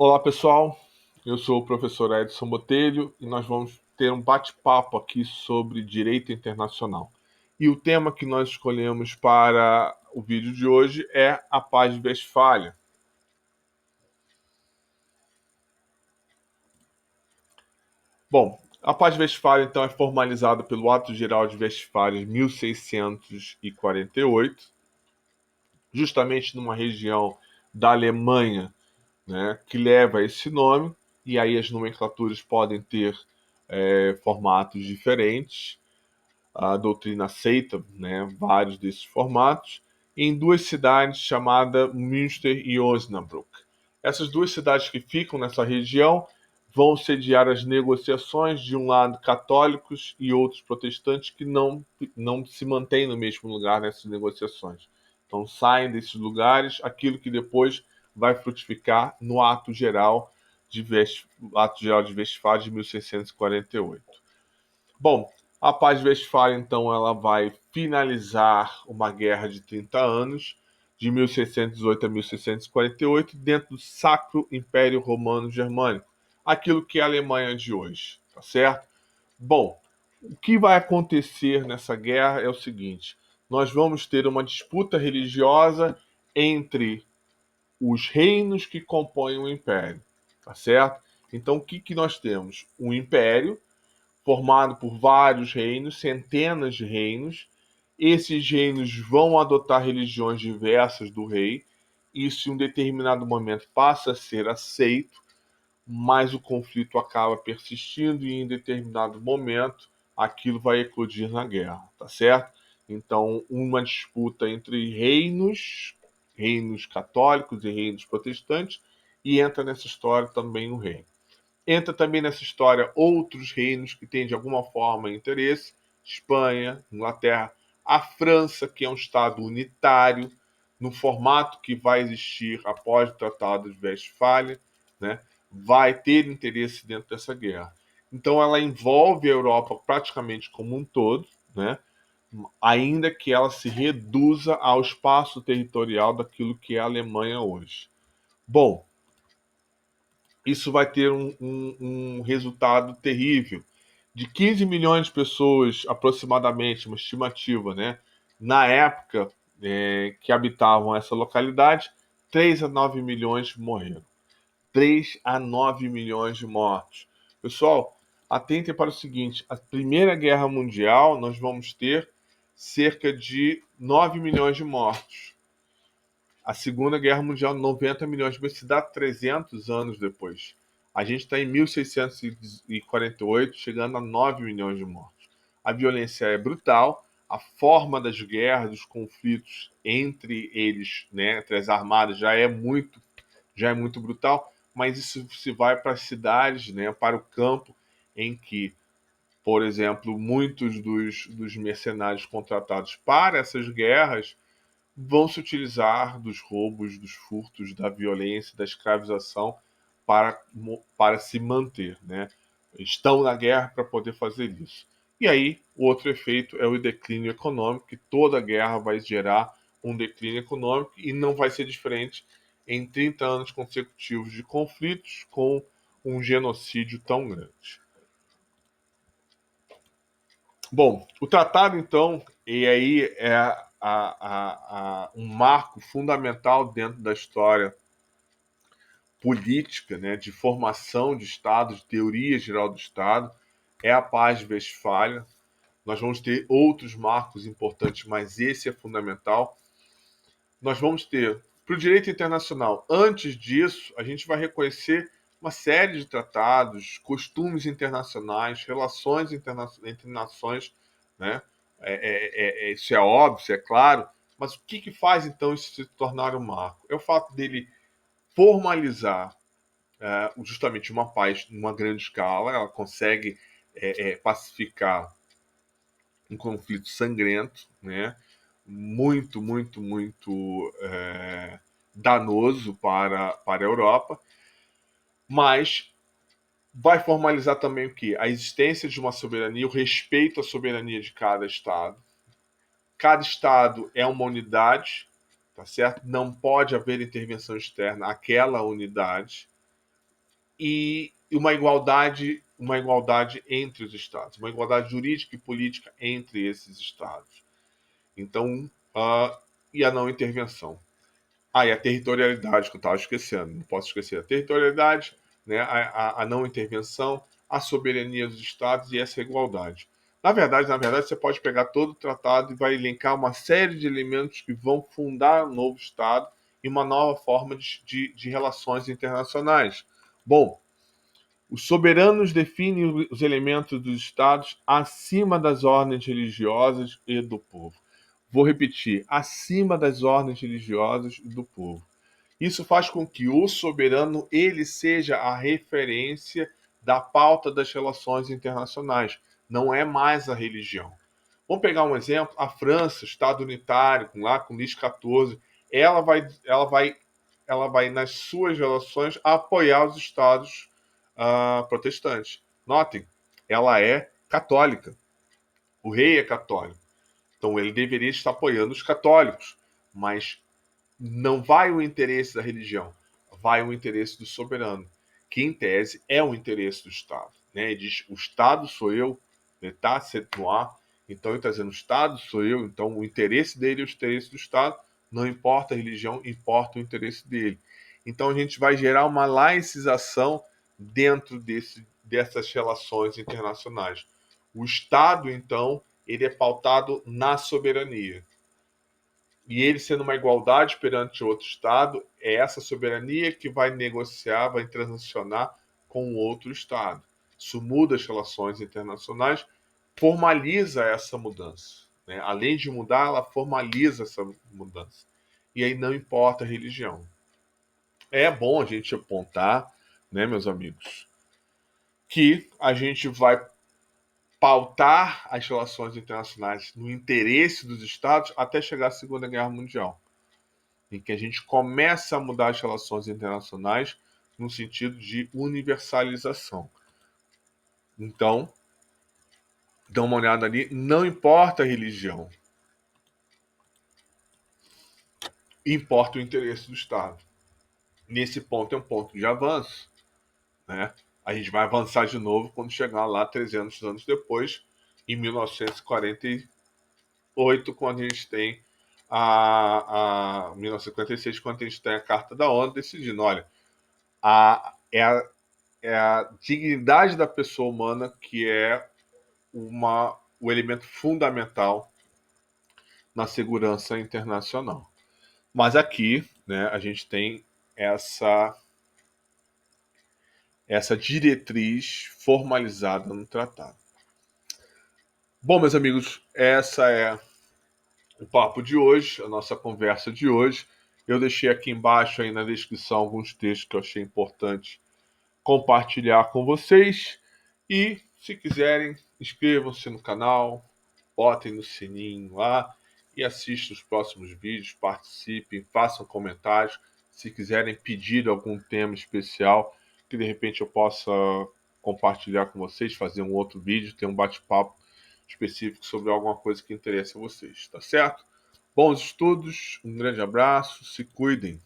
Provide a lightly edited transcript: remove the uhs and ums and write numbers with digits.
Olá pessoal, eu sou o professor Edson Botelho e nós vamos ter um bate-papo aqui sobre direito internacional. E o tema que nós escolhemos para o vídeo de hoje é a Paz de Westfália. Bom, a Paz de Westfália então é formalizada pelo Ato Geral de Westfália de 1648, justamente numa região da Alemanha, né, que leva esse nome, e aí as nomenclaturas podem ter formatos diferentes. A doutrina aceita, né, vários desses formatos, em duas cidades chamadas Münster e Osnabrück. Essas duas cidades que ficam nessa região vão sediar as negociações, de um lado católicos e outros protestantes que não se mantêm no mesmo lugar nessas negociações. Então saem desses lugares aquilo que depois vai frutificar no Ato Geral de Westfália de 1648. Bom, a Paz de Westfália, então, ela vai finalizar uma guerra de 30 anos, de 1618 a 1648, dentro do Sacro Império Romano Germânico, aquilo que é a Alemanha de hoje, tá certo? Bom, o que vai acontecer nessa guerra é o seguinte: nós vamos ter uma disputa religiosa entre os reinos que compõem o império, tá certo? Então, o que nós temos? Um império formado por vários reinos, centenas de reinos. Esses reinos vão adotar religiões diversas do rei. Isso, em um determinado momento, passa a ser aceito, mas o conflito acaba persistindo e, em determinado momento, aquilo vai eclodir na guerra, tá certo? Então, uma disputa entre reinos católicos e reinos protestantes, e entra nessa história também o rei. Entra também nessa história outros reinos que têm de alguma forma interesse: Espanha, Inglaterra, a França, que é um Estado unitário, no formato que vai existir após o Tratado de Westfália, né, vai ter interesse dentro dessa guerra. Então ela envolve a Europa praticamente como um todo, né, ainda que ela se reduza ao espaço territorial daquilo que é a Alemanha hoje. Bom, isso vai ter um resultado terrível. De 15 milhões de pessoas, aproximadamente, uma estimativa, né? Na época que habitavam essa localidade, 3 a 9 milhões morreram. 3 a 9 milhões de mortos. Pessoal, atentem para o seguinte: a Primeira Guerra Mundial, nós vamos ter cerca de 9 milhões de mortos. A Segunda Guerra Mundial, 90 milhões de mortos, se dá 300 anos depois. A gente está em 1648, chegando a 9 milhões de mortos. A violência é brutal, a forma das guerras, dos conflitos entre eles, né, entre as armadas, já é muito brutal, mas isso se vai para as cidades, né, para o campo, em que, por exemplo, muitos dos mercenários contratados para essas guerras vão se utilizar dos roubos, dos furtos, da violência, da escravização para se manter, né? Estão na guerra para poder fazer isso. E aí, o outro efeito é o declínio econômico, que toda guerra vai gerar um declínio econômico, e não vai ser diferente em 30 anos consecutivos de conflitos com um genocídio tão grande. Bom, o tratado, então, e aí é um marco fundamental dentro da história política, né, de formação de Estado, de teoria geral do Estado, é a Paz de Westfália. Nós vamos ter outros marcos importantes, mas esse é fundamental. Nós vamos ter, para o direito internacional, antes disso, a gente vai reconhecer uma série de tratados, costumes internacionais, relações entre nações, né? Isso é óbvio, isso é claro, mas o que faz então isso se tornar um marco? É o fato dele formalizar justamente uma paz numa grande escala. Ela consegue pacificar um conflito sangrento, né? Muito, muito, muito danoso para a Europa, mas vai formalizar também o que? A existência de uma soberania, o respeito à soberania de cada Estado. Cada Estado é uma unidade, tá certo? Não pode haver intervenção externa àquela unidade. e uma igualdade entre os estados, uma igualdade jurídica e política entre esses estados. Então, e a não intervenção. E a territorialidade, que eu estava esquecendo, não posso esquecer. A territorialidade, né, a não intervenção, a soberania dos estados e essa igualdade. Na verdade, você pode pegar todo o tratado e vai elencar uma série de elementos que vão fundar um novo estado e uma nova forma de relações internacionais. Bom, os soberanos definem os elementos dos estados acima das ordens religiosas e do povo. Vou repetir: acima das ordens religiosas e do povo. Isso faz com que o soberano ele seja a referência da pauta das relações internacionais. Não é mais a religião. Vamos pegar um exemplo: a França, Estado unitário, lá com Luís XIV, ela vai nas suas relações apoiar os estados protestantes. Notem, ela é católica. O rei é católico. Então ele deveria estar apoiando os católicos, mas não vai o interesse da religião, vai o interesse do soberano, que em tese é o interesse do Estado. Né? Ele diz: o Estado sou eu, l'État c'est moi. Então ele está dizendo: o Estado sou eu, então o interesse dele é o interesse do Estado, não importa a religião, importa o interesse dele. Então a gente vai gerar uma laicização dentro dessas relações internacionais. O Estado, então, ele é pautado na soberania. E ele sendo uma igualdade perante outro Estado, é essa soberania que vai negociar, vai transacionar com o outro Estado. Isso muda as relações internacionais, formaliza essa mudança. Né? Além de mudar, ela formaliza essa mudança. E aí não importa a religião. É bom a gente apontar, né, meus amigos, que a gente vai pautar as relações internacionais no interesse dos Estados até chegar à Segunda Guerra Mundial, em que a gente começa a mudar as relações internacionais no sentido de universalização. Então, dá uma olhada ali, não importa a religião, importa o interesse do Estado. Nesse ponto é um ponto de avanço, né? A gente vai avançar de novo quando chegar lá 300 anos depois, em 1948, quando a gente tem 1956, quando a gente tem a Carta da ONU decidindo: olha, é a dignidade da pessoa humana que é o elemento fundamental na segurança internacional. Mas aqui, né, a gente tem essa diretriz formalizada no tratado. Bom, meus amigos, essa é o papo de hoje, a nossa conversa de hoje. Eu deixei aqui embaixo aí na descrição alguns textos que eu achei importante compartilhar com vocês. E se quiserem, inscrevam-se no canal, botem no sininho lá e assistam os próximos vídeos, participem, façam comentários. Se quiserem pedir algum tema especial que de repente eu possa compartilhar com vocês, fazer um outro vídeo, ter um bate-papo específico sobre alguma coisa que interesse a vocês, tá certo? Bons estudos, um grande abraço, se cuidem.